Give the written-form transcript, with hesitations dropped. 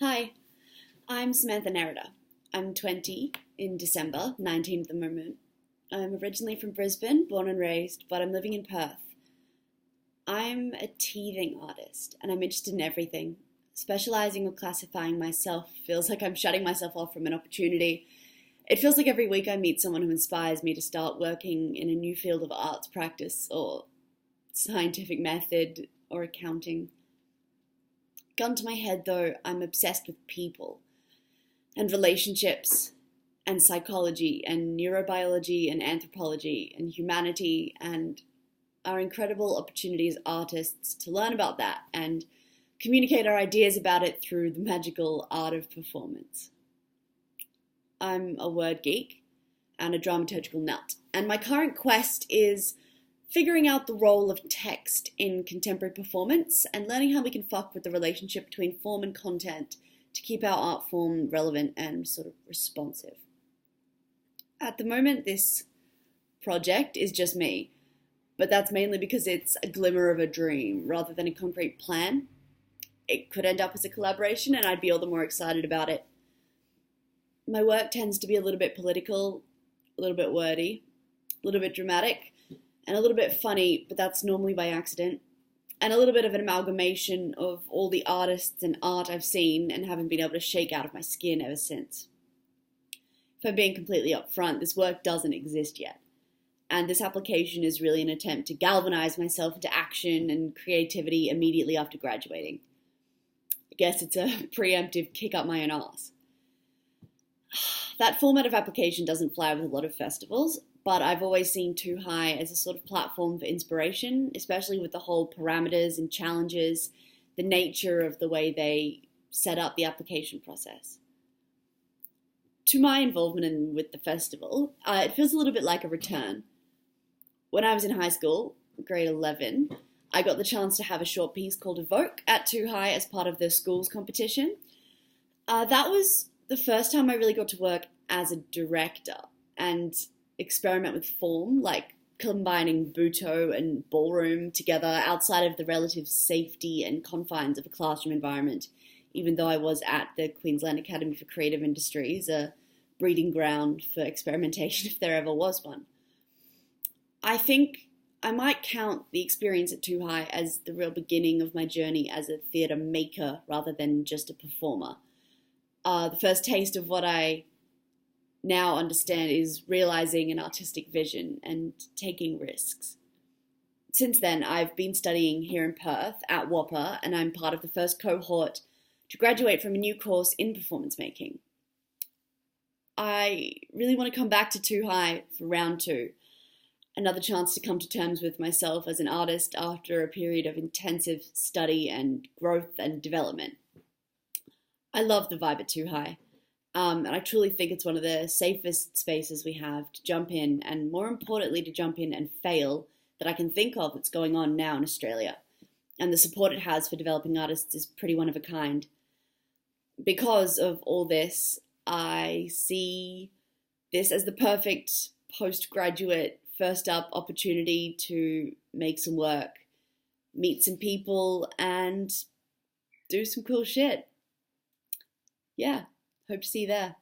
Hi, I'm Samantha Nerida. I'm 20 in December, 19 at the moment. I'm originally from Brisbane, born and raised, but I'm living in Perth. I'm a teething artist and I'm interested in everything. Specializing or classifying myself feels like I'm shutting myself off from an opportunity. It feels like every week I meet someone who inspires me to start working in a new field of arts practice or scientific method or accounting. Gun to my head though, I'm obsessed with people and relationships and psychology and neurobiology and anthropology and humanity and our incredible opportunity as artists to learn about that and communicate our ideas about it through the magical art of performance. I'm a word geek and a dramaturgical nut, and my current quest is figuring out the role of text in contemporary performance and learning how we can fuck with the relationship between form and content to keep our art form relevant and sort of responsive. At the moment, this project is just me, but that's mainly because it's a glimmer of a dream rather than a concrete plan. It could end up as a collaboration and I'd be all the more excited about it. My work tends to be a little bit political, a little bit wordy, a little bit dramatic, and a little bit funny, but that's normally by accident, and a little bit of an amalgamation of all the artists and art I've seen and haven't been able to shake out of my skin ever since. If I'm being completely upfront, this work doesn't exist yet, and this application is really an attempt to galvanize myself into action and creativity immediately after graduating. I guess it's a preemptive kick up my own arse. That format of application doesn't fly with a lot of festivals, but I've always seen Too High as a sort of platform for inspiration, especially with the whole parameters and challenges, the nature of the way they set up the application process. To my involvement with the festival, it feels a little bit like a return. When I was in high school, grade 11, I got the chance to have a short piece called Evoke at Too High as part of the school's competition. That was the first time I really got to work as a director and experiment with form, like combining Butoh and ballroom together outside of the relative safety and confines of a classroom environment, even though I was at the Queensland Academy for Creative Industries, a breeding ground for experimentation if there ever was one. I think I might count the experience at Too High as the real beginning of my journey as a theatre maker rather than just a performer. The first taste of what I now understand is realizing an artistic vision and taking risks. Since then, I've been studying here in Perth at WAPA, and I'm part of the first cohort to graduate from a new course in performance making. I really want to come back to Too High for round 2, another chance to come to terms with myself as an artist after a period of intensive study and growth and development. I love the vibe at Too High. And I truly think it's one of the safest spaces we have to jump in, and more importantly, to jump in and fail that I can think of that's going on now in Australia. And the support it has for developing artists is pretty one of a kind. Because of all this, I see this as the perfect postgraduate first up opportunity to make some work, meet some people, and do some cool shit. Yeah. Hope to see you there.